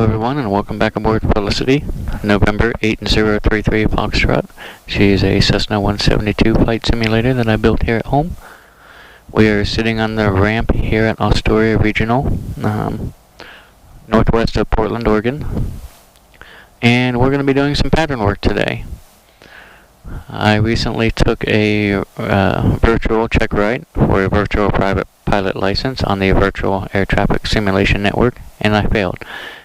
Hello everyone and welcome back aboard Felicity, November 8033 Foxtrot. She is a Cessna 172 flight simulator that I built here at home. We are sitting on the ramp here at Astoria Regional, northwest of Portland, Oregon. And we're going to be doing some pattern work today. I recently took a virtual check ride for a virtual private pilot license on the Virtual Air Traffic Simulation Network, and I failed.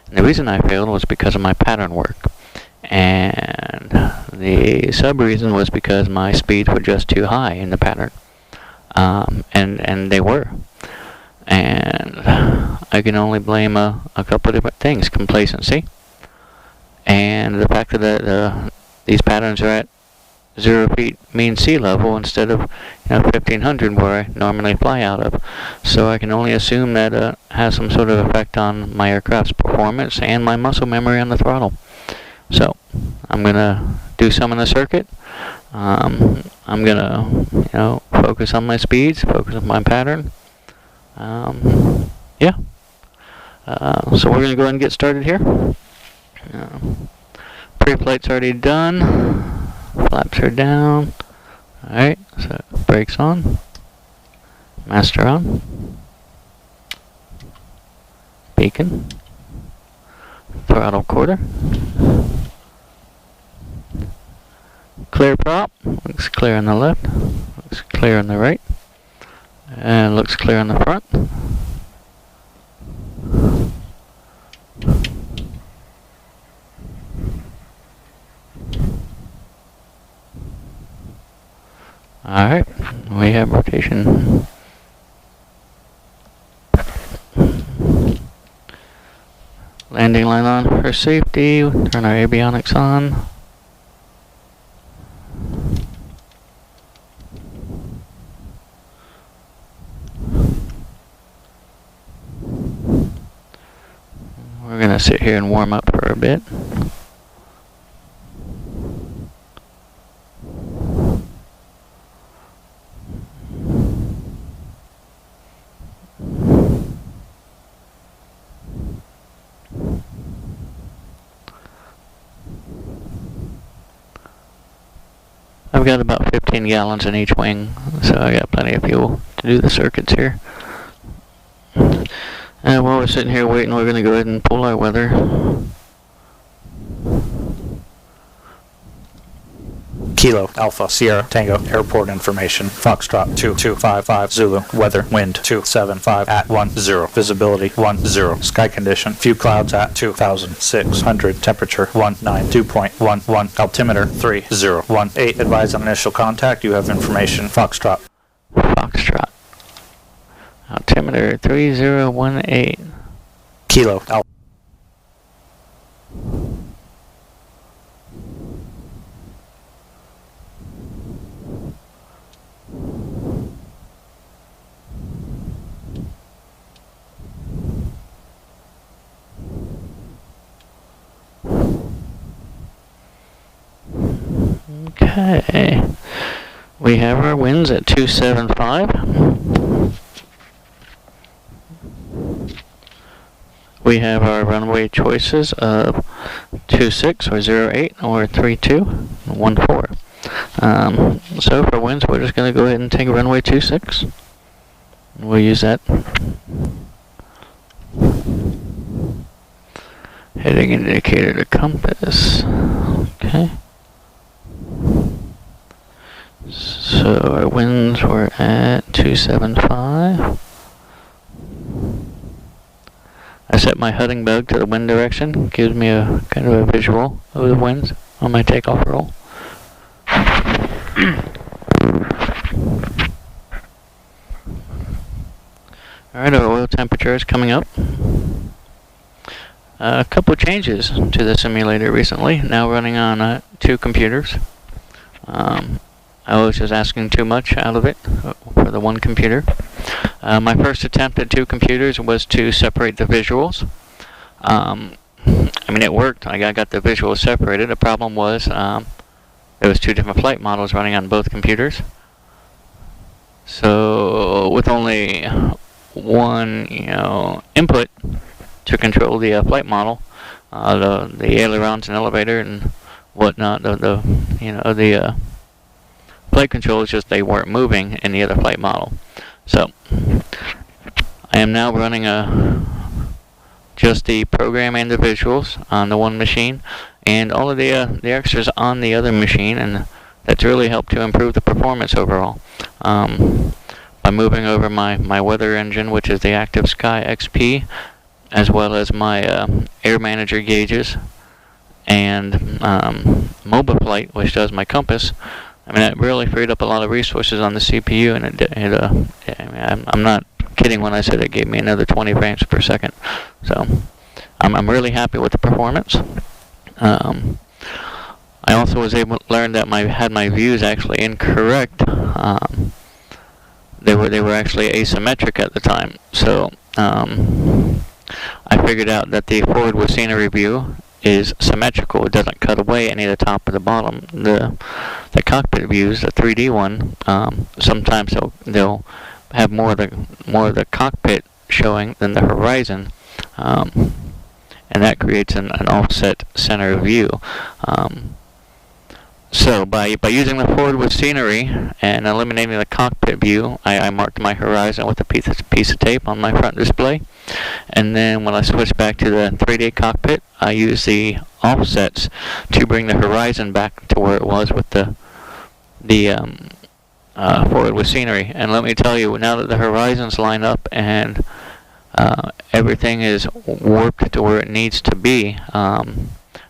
And the reason I failed was because of my pattern work. And the sub-reason was because my speeds were just too high in the pattern. And they were. And I can only blame a couple of different things. Complacency. And the fact that these patterns are at 0 feet mean sea level instead of 1,500 where I normally fly out of. So I can only assume that it has some sort of effect on my aircraft's performance and my muscle memory on the throttle. So I'm gonna do some in the circuit. I'm gonna focus on my speeds, focus on my pattern. So we're gonna go ahead and get started here. Pre-flight's already done. Flaps are down. Alright, so brakes on. Master on. Beacon. Throttle quarter. Clear prop. Looks clear on the left. Looks clear on the right. And looks clear on the front. Alright, we have rotation. Landing line on for safety. Turn our avionics on. We're gonna sit here and warm up for a bit. I've got about 15 gallons in each wing, so I got plenty of fuel to do the circuits here. And while we're sitting here waiting, we're going to go ahead and pull our weather. Kilo, Alpha, Sierra, Tango, airport information, Foxtrot 2255, Zulu, weather, wind 275 at 10, visibility 10, sky condition, few clouds at 2,600, temperature 192.11, altimeter 3018, advise on initial contact, you have information, Foxtrot. Foxtrot. Altimeter 3018. Kilo, Alpha. Okay, we have our winds at 275. We have our runway choices of 26 or 08 or 32, 14. So for winds, we're just going to go ahead and take runway 26. We'll use that. Heading indicator to compass. Okay. So our winds were at 275. I set my heading bug to the wind direction. Gives me a kind of a visual of the winds on my takeoff roll. Alright, our oil temperature is coming up. A couple of changes to the simulator recently. Now running on 2 computers. I was just asking too much out of it for the one computer. My first attempt at 2 computers was to separate the visuals. It worked. I got the visuals separated. The problem was there was 2 different flight models running on both computers. So with only one, input to control the flight model, the ailerons and elevator and whatnot. The flight controls, just they weren't moving in the other flight model. So I am now running just the program and the visuals on the one machine, and all of the extras on the other machine, and that's really helped to improve the performance overall. By moving over my weather engine, which is the Active Sky XP, as well as my air manager gauges, and mobile flight, which does my compass. I mean, it really freed up a lot of resources on the CPU, and I'm not kidding when I said it gave me another 20 frames per second. So I'm really happy with the performance. I also was able to learn that had my views actually incorrect. They were actually asymmetric at the time. So I figured out that the forward with scenery view is symmetrical. It doesn't cut away any of the top or the bottom. The cockpit views, the 3D one, sometimes they'll have more of the cockpit showing than the horizon, and that creates an offset center view. So by using the forward with scenery and eliminating the cockpit view, I marked my horizon with a piece of tape on my front display. And then when I switched back to the 3D cockpit, I used the offsets to bring the horizon back to where it was with the forward with scenery. And let me tell you, now that the horizons line up and everything is warped to where it needs to be,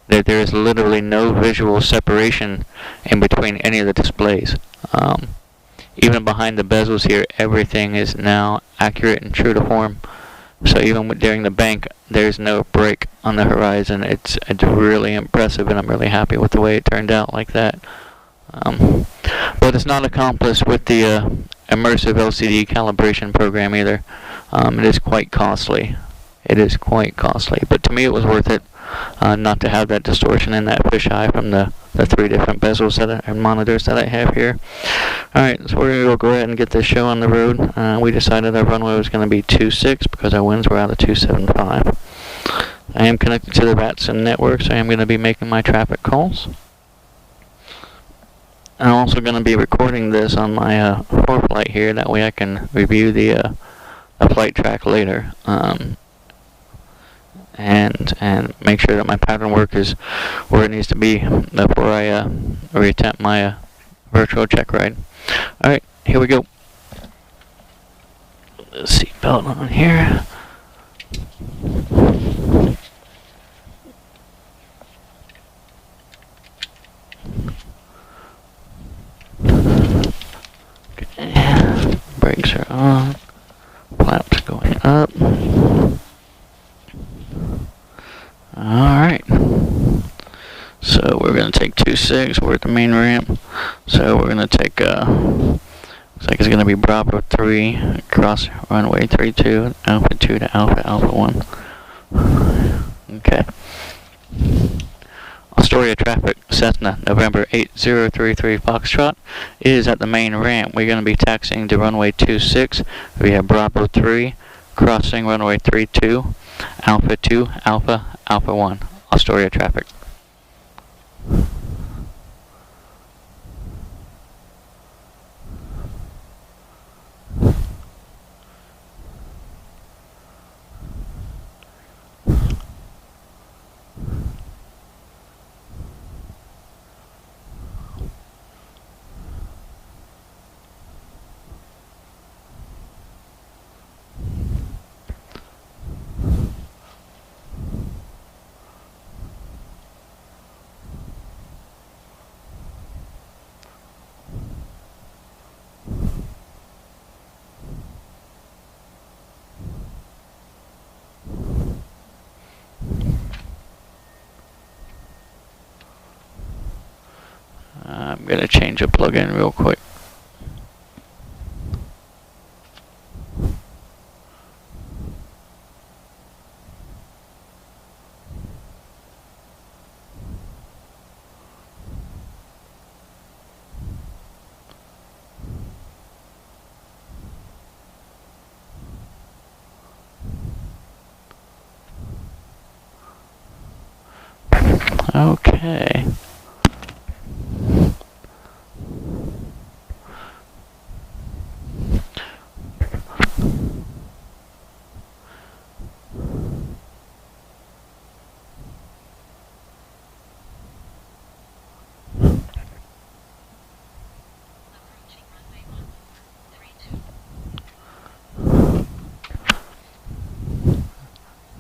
there is literally no visual separation in between any of the displays. Even behind the bezels here, everything is now accurate and true to form. So even during the bank, there's no break on the horizon. It's really impressive, and I'm really happy with the way it turned out like that. But it's not accomplished with the immersive LCD calibration program either. It is quite costly. It is quite costly, but to me it was worth it. Not to have that distortion and that fisheye from the 3 different bezels and monitors that I have here. Alright, so we're going to go ahead and get this show on the road. We decided our runway was going to be 26 because our winds were out of 275. I am connected to the VATSIM network, so I am going to be making my traffic calls. I'm also going to be recording this on my ForeFlight here, that way I can review the flight track later. And make sure that my pattern work is where it needs to be before I reattempt my virtual check ride. Alright, here we go. Seatbelt on here. Okay. Brakes are on. Flaps going up. Alright, so we're going to take 26, we're at the main ramp, so we're going to take, looks like it's going to be Bravo 3, across runway 32, Alpha 2 to Alpha 1. Okay. Astoria traffic, Cessna, November 8033 Foxtrot, is at the main ramp. We're going to be taxiing to runway 26, we have Bravo 3, crossing runway 32, Alpha 2, Alpha 1, Astoria traffic. I'm going to change a plug-in real quick. Okay.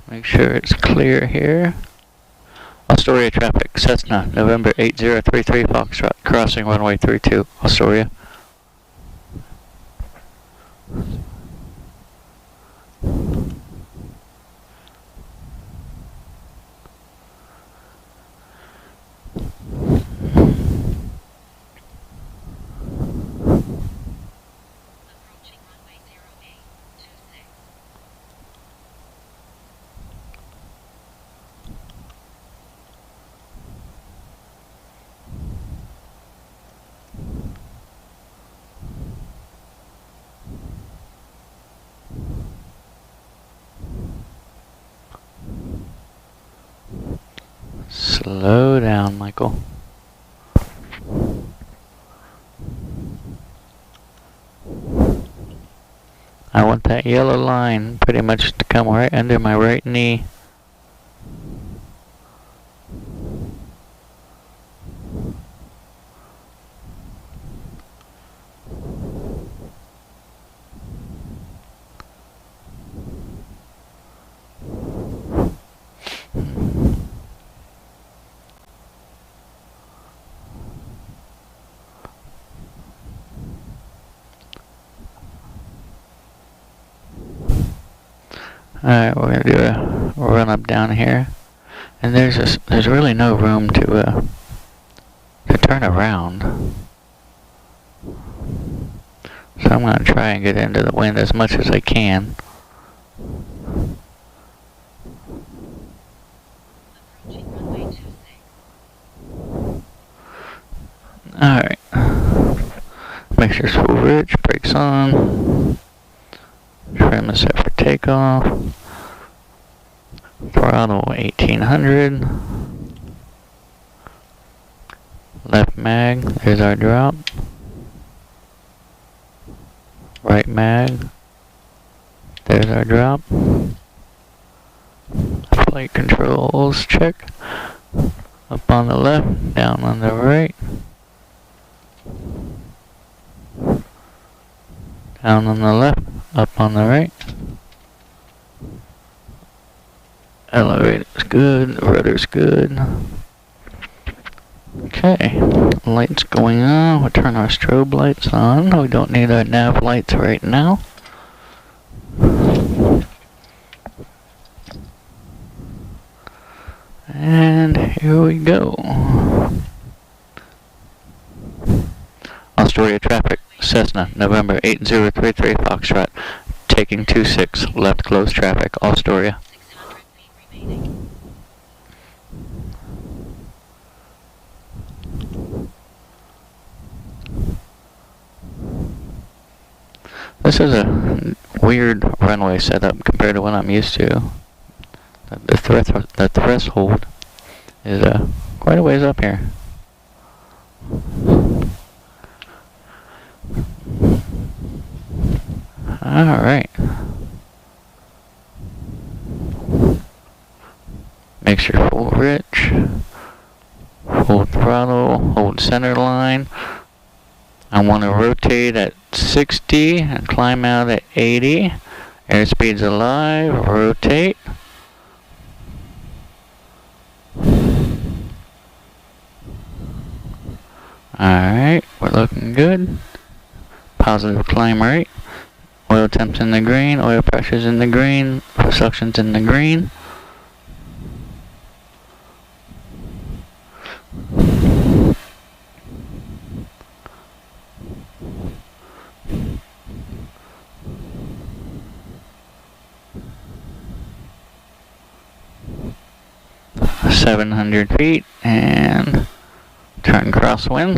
Make sure it's clear here. Astoria traffic, Cessna, November 8033 Foxtrot, crossing runway 32, Astoria. Slow down, Michael. I want that yellow line pretty much to come right under my right knee. Alright, we're gonna do a run up down here, and there's really no room to turn around. So I'm gonna try and get into the wind as much as I can. Alright. Make sure it's full rich, brakes on. Trim is set for takeoff. Throttle 1800. Left mag, there's our drop. Right mag, there's our drop. Flight controls, check. Up on the left, down on the right. Down on the left, up on the right. Elevator's good, rudder's good. Okay, lights going on. We'll turn our strobe lights on. We don't need our nav lights right now. And here we go. Astoria traffic, Cessna, November 8033 Foxtrot, taking 26, left close traffic, Astoria. 600 feet remaining. This is a weird runway setup compared to what I'm used to. The threshold is quite a ways up here. Alright. Make sure full rich, full throttle, hold center line. I want to rotate at 60 and climb out at 80. Airspeed's alive, rotate. Alright, we're looking good. Positive climb rate. Oil temp's in the green, oil pressure's in the green, suction's in the green. $700 and turn crosswind.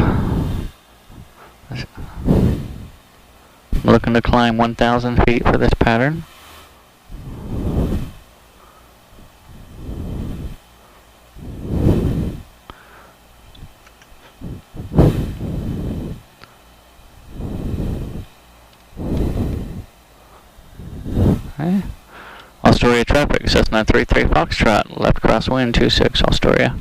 Looking to climb 1,000 feet for this pattern. Okay. Astoria traffic, Cessna 33 Foxtrot, left crosswind 26 Astoria.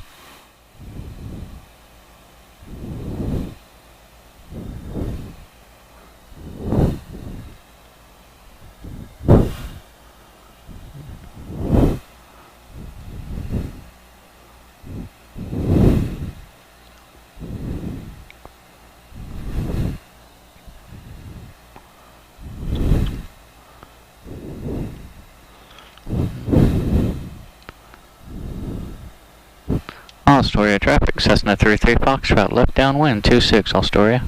Astoria traffic, Cessna 33 Foxtrot, left downwind 26 Astoria.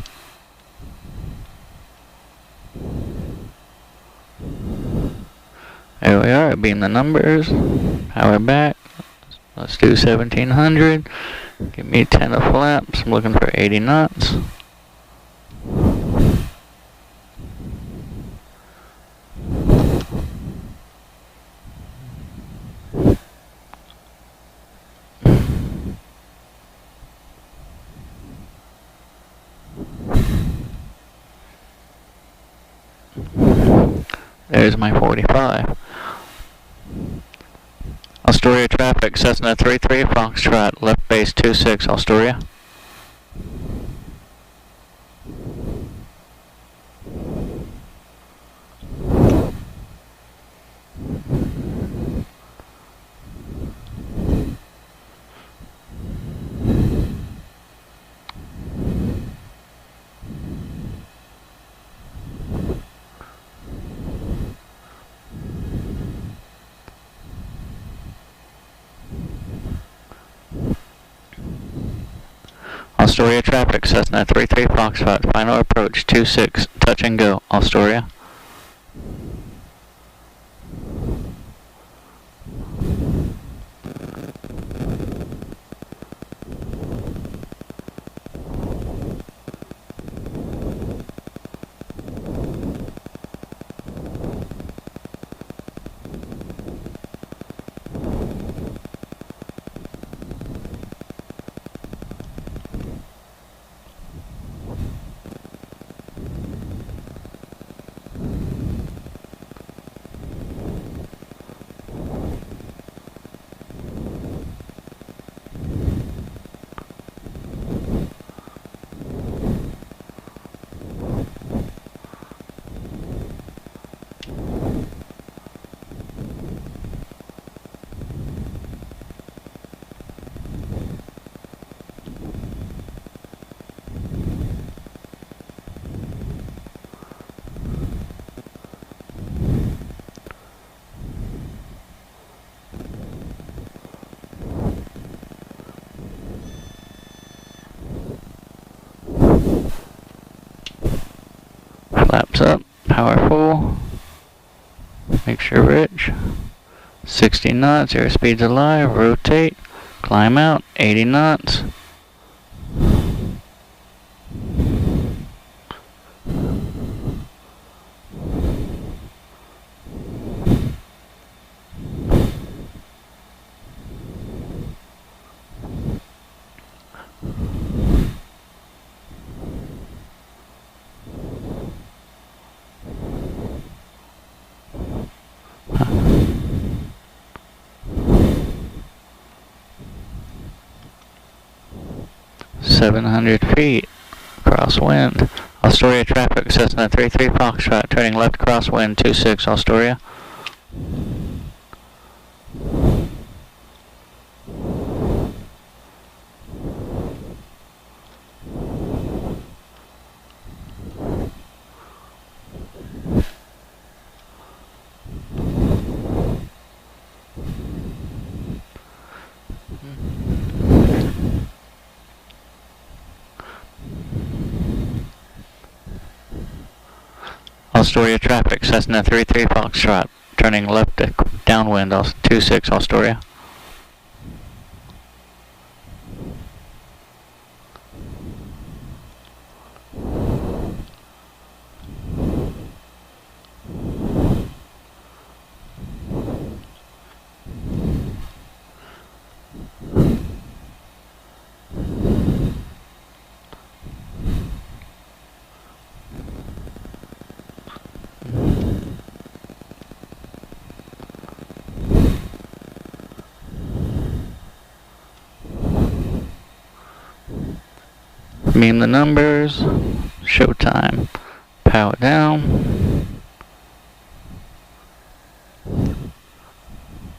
There we are, beam the numbers, power back. Let's do 1700. Give me 10 of flaps, I'm looking for 80 knots. There's my 45. Astoria traffic, Cessna 33 Foxtrot, left base 26 Astoria. Astoria traffic, Cessna 33 Foxtrot, final approach 26, touch and go, Astoria. Flaps up, power full, make sure rich, 60 knots, airspeed's alive, rotate, climb out, 80 knots. Huh. 700 feet, crosswind. Astoria traffic, Cessna 33 Foxtrot, turning left crosswind 26 Astoria. Astoria traffic, Cessna 33 Foxtrot, turning left downwind 26 Astoria. Beam the numbers. Showtime. Power down.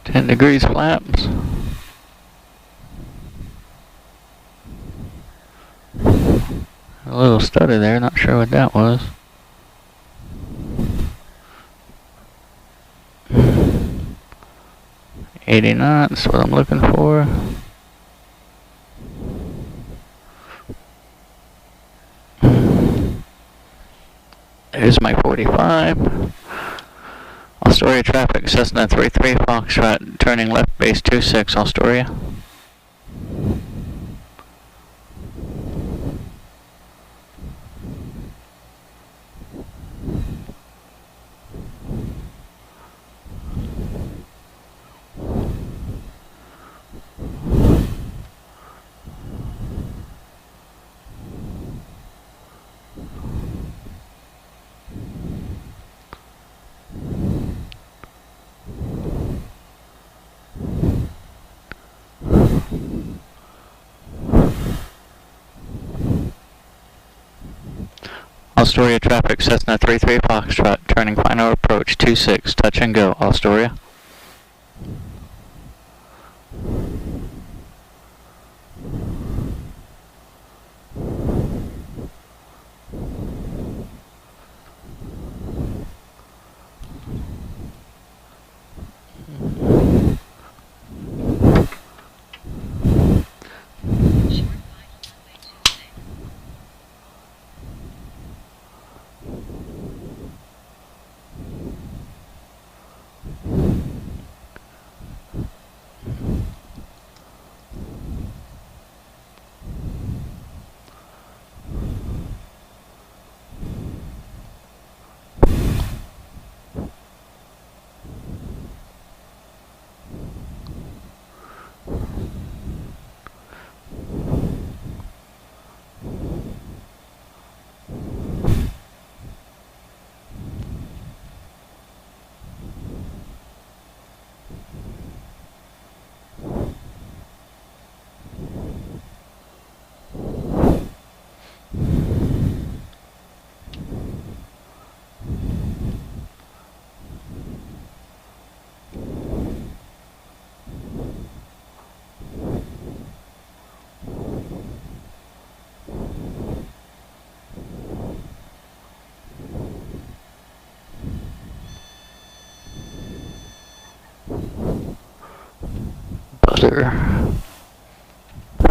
10 degrees flaps. A little stutter there, not sure what that was. $80 knots, what I'm looking for. There's my 45. Astoria traffic, Cessna 33 Foxtrot, turning left base 26, Astoria. Astoria traffic, Cessna 33 Foxtrot, turning final approach 26, touch and go, Astoria.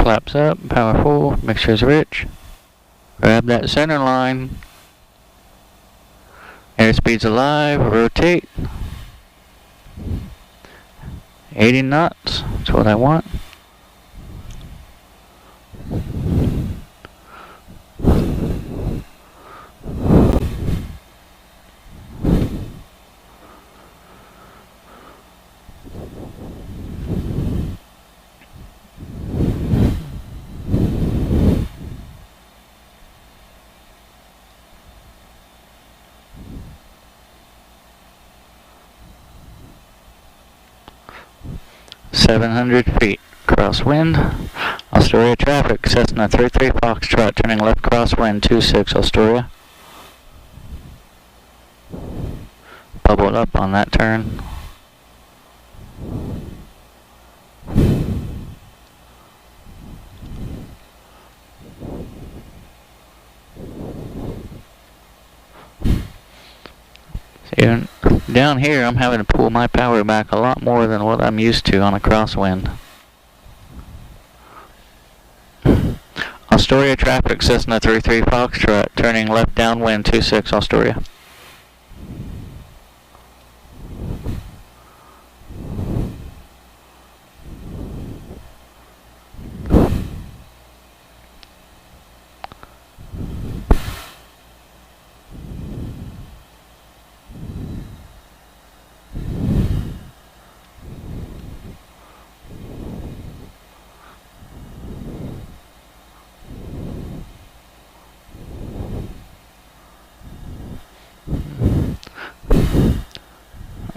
Flaps up, power full, mixture's rich. Grab that center line. Airspeed's alive, rotate. 80 knots, that's what I want. $700 crosswind. Astoria traffic, Cessna 33 Foxtrot, turning left crosswind 26, Astoria. Bubbled up on that turn. And down here, I'm having to pull my power back a lot more than what I'm used to on a crosswind. Astoria traffic, Cessna 33 Foxtrot, turning left downwind 26, Astoria.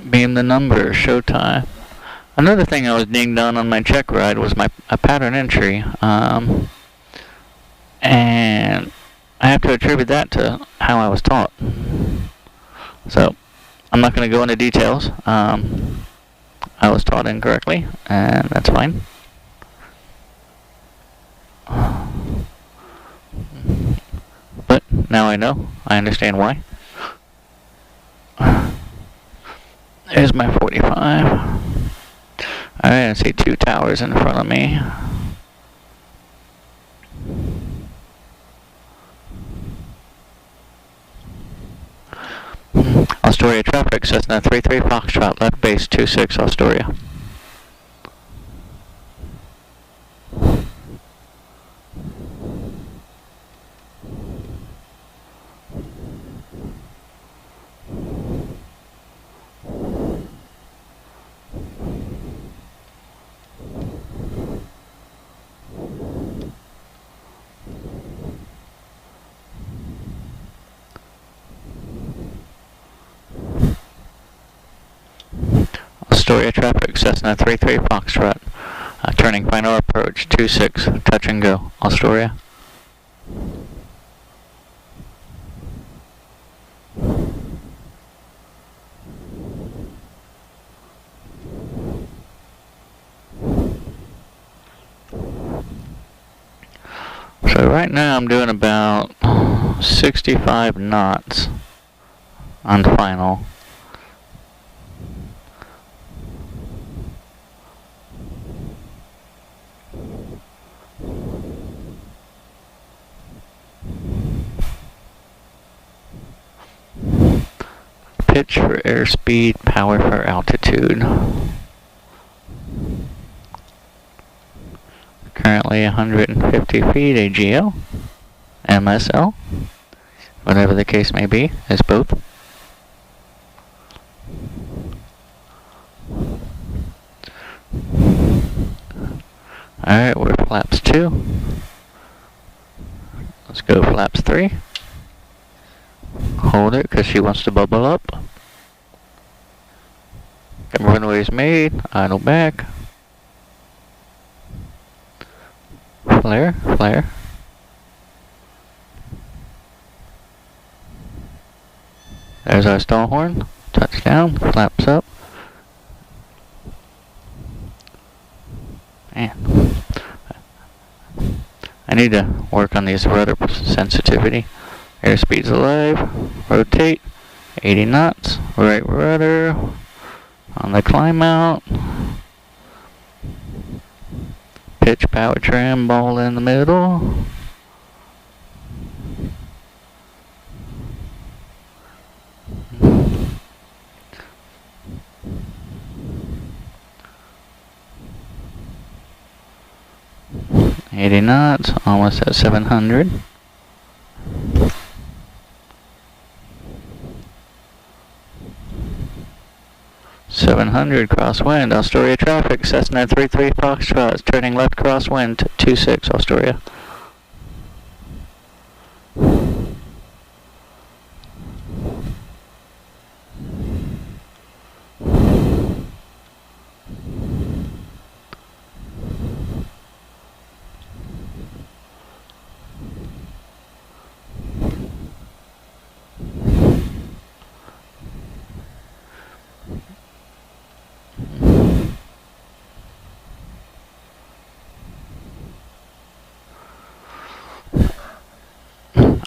Beam the number, showtime. Another thing I was dinged on my check ride was a pattern entry. And I have to attribute that to how I was taught. So I'm not going to go into details. I was taught incorrectly, and that's fine. But now I know. I understand why. There's my 45. Alright, I see two towers in front of me. Astoria traffic, Cessna 33 Foxtrot, left base 26 Astoria. Astoria traffic, Cessna 33 Foxtrot, turning final approach 26, touch and go, Astoria. So right now I'm doing about 65 knots on final. Pitch for airspeed, power for altitude. Currently 150 feet AGL, MSL, whatever the case may be, is both. Alright, we're flaps 2. Let's go flaps 3. Hold it because she wants to bubble up. The runway's made, idle back. Flare, flare. There's our stall horn. Touchdown, flaps up. Man. I need to work on these rudder sensitivity. Airspeed's alive. Rotate. 80 knots. Right rudder. On the climb out. Pitch, power trim, ball in the middle. $80 knots, almost at 700. Crosswind, Astoria traffic, Cessna 33 Foxtrot, turning left crosswind, 26 Astoria.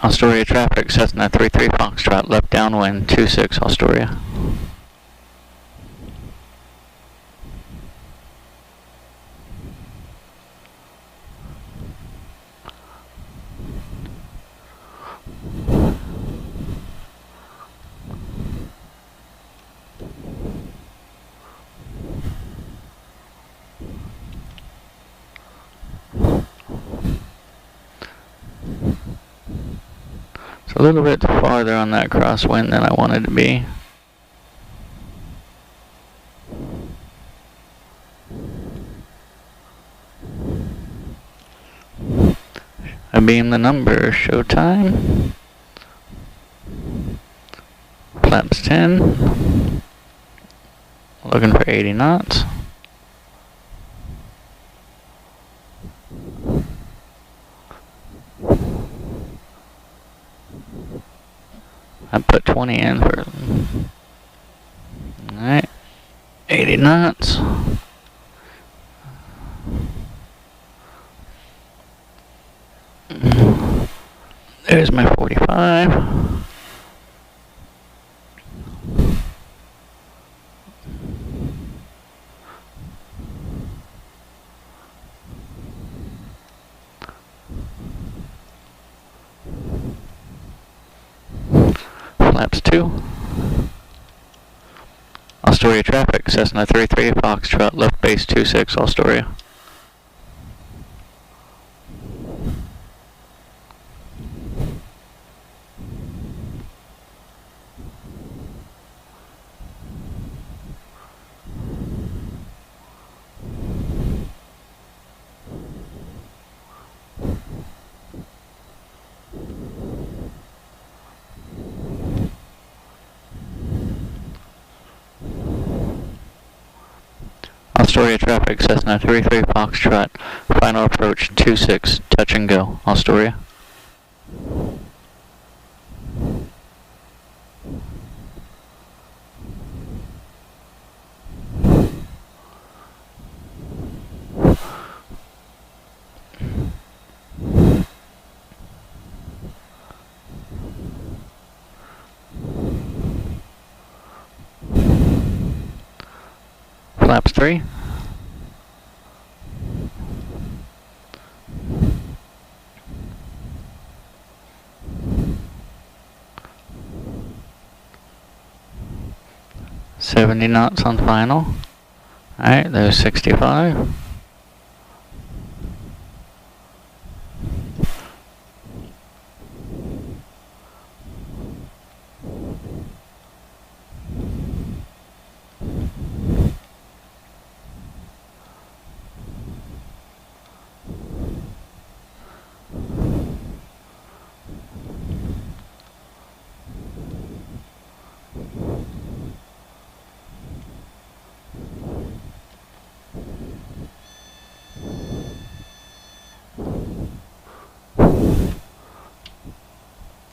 Astoria traffic, Cessna 33 Foxtrot, left downwind, 26 Astoria. It's a little bit farther on that crosswind than I wanted to be. I beam the number, showtime. Flaps 10. Looking for 80 knots. I put 20 in for. Alright. 80 knots. There's my 45. Flaps 2. Astoria traffic, Cessna 33 Foxtrot, left base 26, Astoria. Astoria traffic, Cessna 33 Foxtrot, final approach 26, touch and go, Astoria. Flaps 3. $70 knots on final. Alright, there's 65.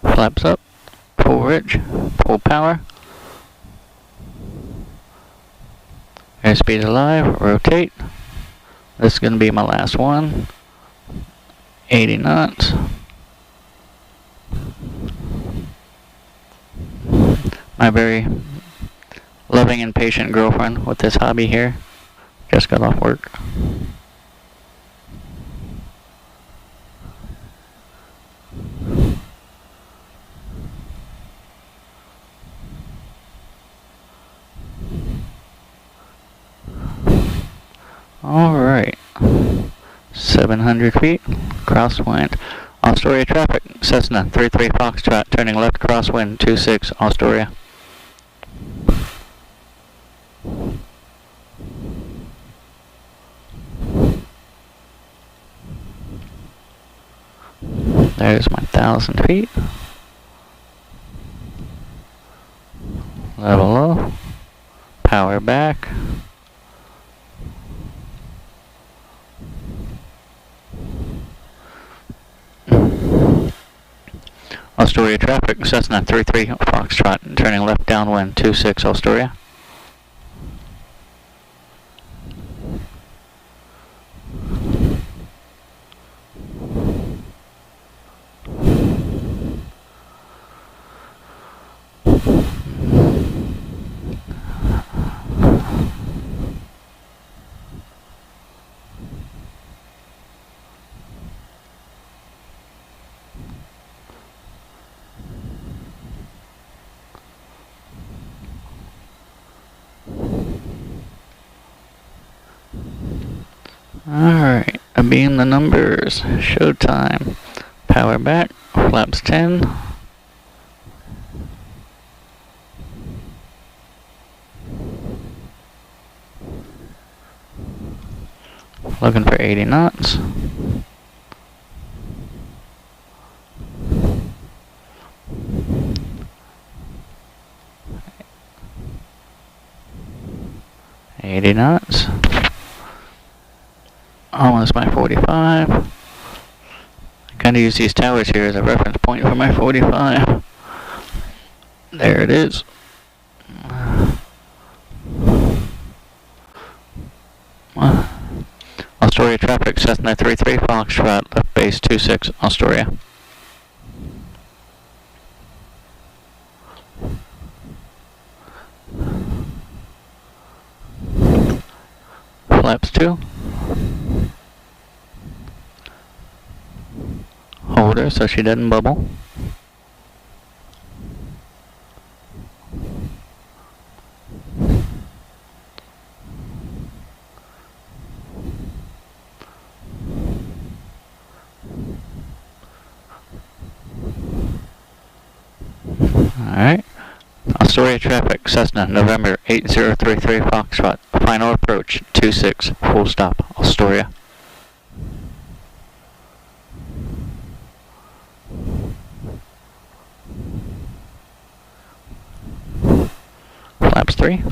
Flaps up, full ridge, full power. Airspeed alive, rotate. This is going to be my last one. 80 knots. My very loving and patient girlfriend with this hobby here just got off work. Alright, 700 feet, crosswind, Astoria traffic, Cessna 33 Foxtrot, turning left crosswind 26, Astoria. There's my 1,000 feet. Level low, power back. Astoria traffic, Cessna 33 Foxtrot, turning left downwind 26, Astoria. Alright, beam the numbers, showtime, power back, flaps 10. Looking for 80 knots. $80 knots. Almost my 45. I kind of use these towers here as a reference point for my 45. There it is. Astoria traffic, Cessna 33 Foxtrot, left base 26, Astoria. Flaps 2. Hold her so she doesn't bubble. Alright. Astoria traffic, Cessna, November 8033 Foxtrot. Final approach, 26, full stop, Astoria. Flaps 3.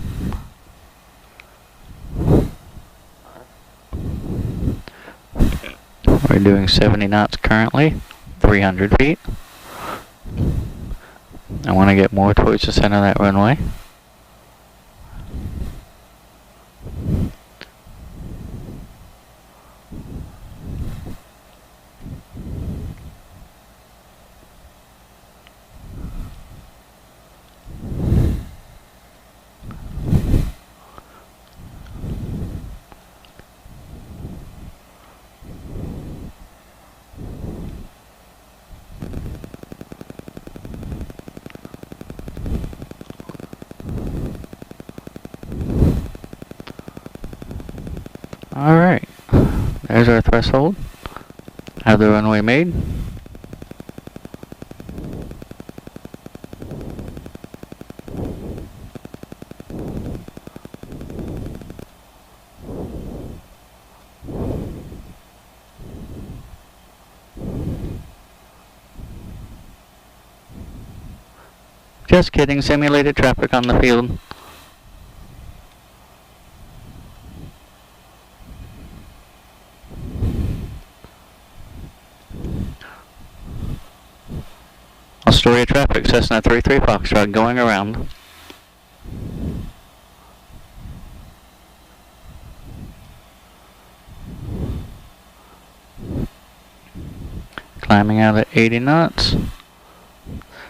We're doing 70 knots currently, 300 feet. I want to get more towards the center of that runway. Alright, there's our threshold. Have the runway made. Just kidding, simulated traffic on the field. Astoria traffic, Cessna 33 Foxtrot, going around. Climbing out at 80 knots.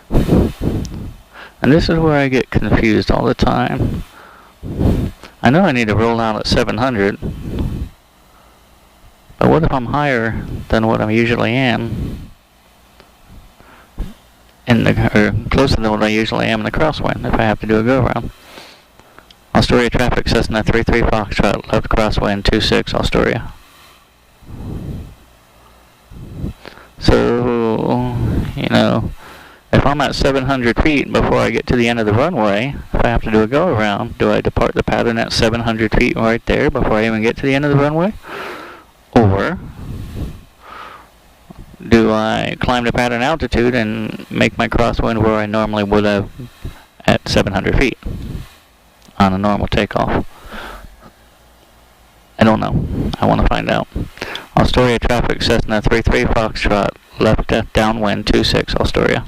And this is where I get confused all the time. I know I need to roll out at 700. But what if I'm higher than what I usually am? Or closer than what I usually am in the crosswind if I have to do a go around. Astoria traffic, Cessna 33 Foxtrot, left crosswind 26, Astoria. So, you know, if I'm at 700 feet before I get to the end of the runway, if I have to do a go around, do I depart the pattern at 700 feet right there before I even get to the end of the runway? Or do I climb the pattern altitude and make my crosswind where I normally would have at 700 feet on a normal takeoff? I don't know. I want to find out. Astoria traffic, Cessna 33 Foxtrot, left downwind 26, Astoria.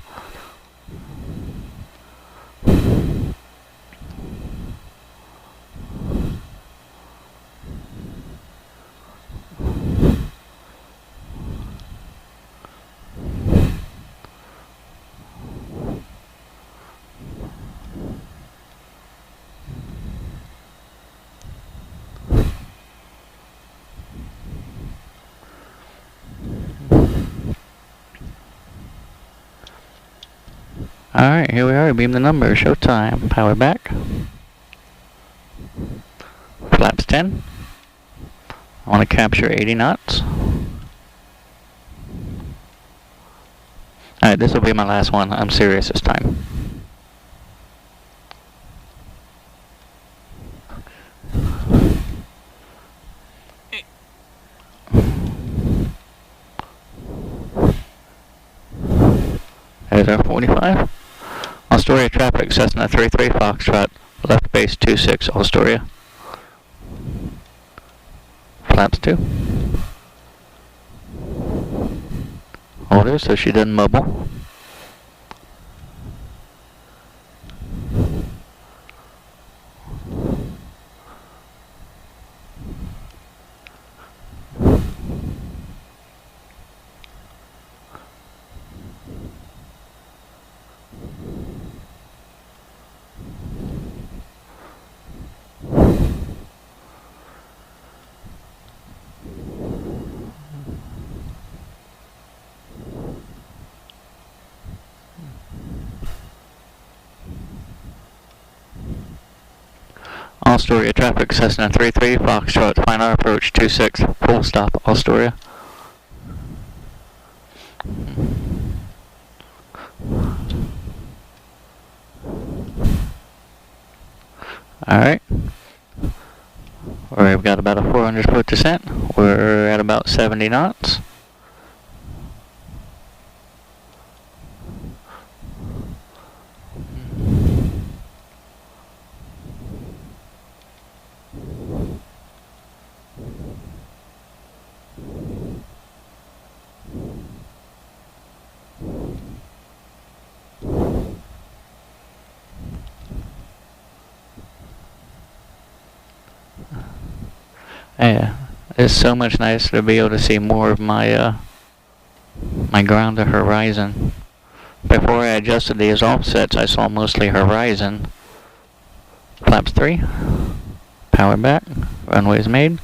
Alright, here we are, beam the number, showtime, power back. Flaps 10. I want to capture 80 knots. Alright, this will be my last one, I'm serious this time. There's our 45. Astoria traffic, Cessna 33 Foxtrot, left base 26, Astoria. Flaps 2. Hold her so she doesn't bubble. Astoria traffic, Cessna 33 Foxtrot, final approach 26, full stop, Astoria. Alright. We've got about a 400-foot descent. We're at about 70 knots. Yeah, it's so much nicer to be able to see more of my my ground to horizon. Before I adjusted these offsets, I saw mostly horizon. Flaps 3, power back, runway's made.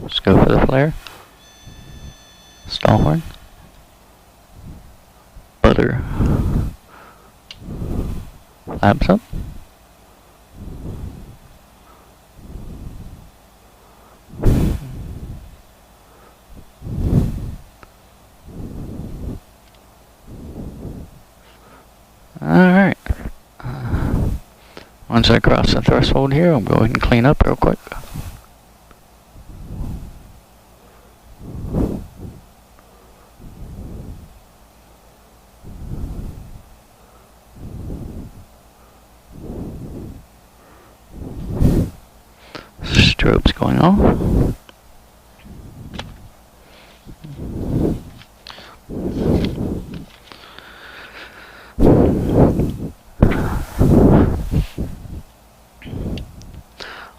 Let's go for the flare. Stall horn. Butter. Flaps up. Alright. Once I cross the threshold here, I'll go ahead and clean up real quick. Strobes going off.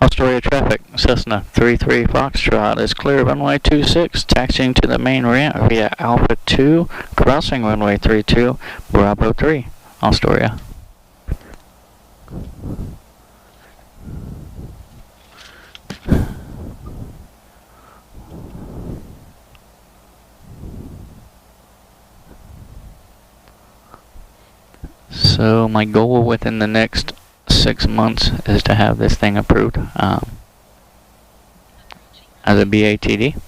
Astoria traffic, Cessna 33 Foxtrot is clear of runway 26, taxiing to the main ramp via Alpha 2, crossing runway 32, Bravo 3, Astoria. So my goal within the next 6 months is to have this thing approved as a BATD.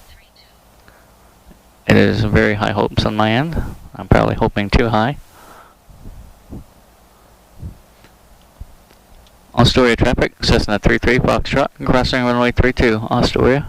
It is very high hopes on my end. I'm probably hoping too high. Astoria traffic, Cessna 33 Foxtrot, crossing runway 32, Astoria.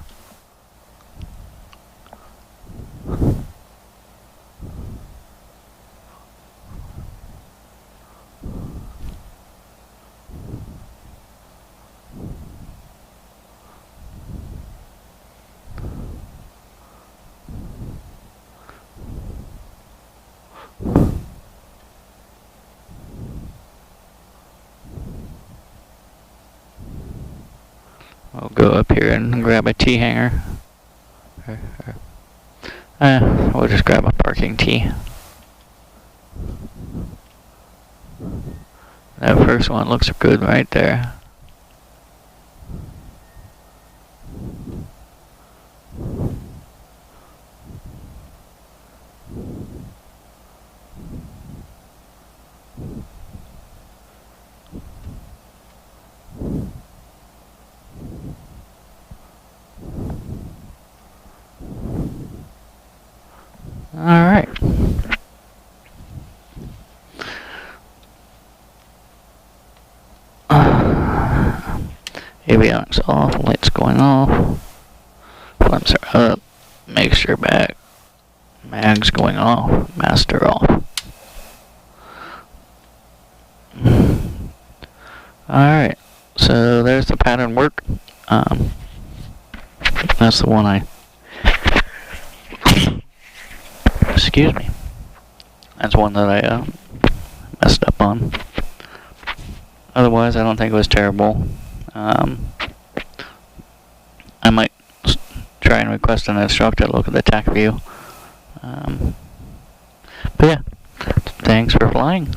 I'll go up here and grab a T-hanger. We'll just grab a parking T. That first one looks good right there. Alright. Avionics off, lights going off. Flaps are up, mixture back. Mags going off, master off. Alright, so there's the pattern work. That's the one excuse me. That's one that I messed up on. Otherwise, I don't think it was terrible. I might try and request an instructor to look at the TAC view. But yeah, thanks for flying.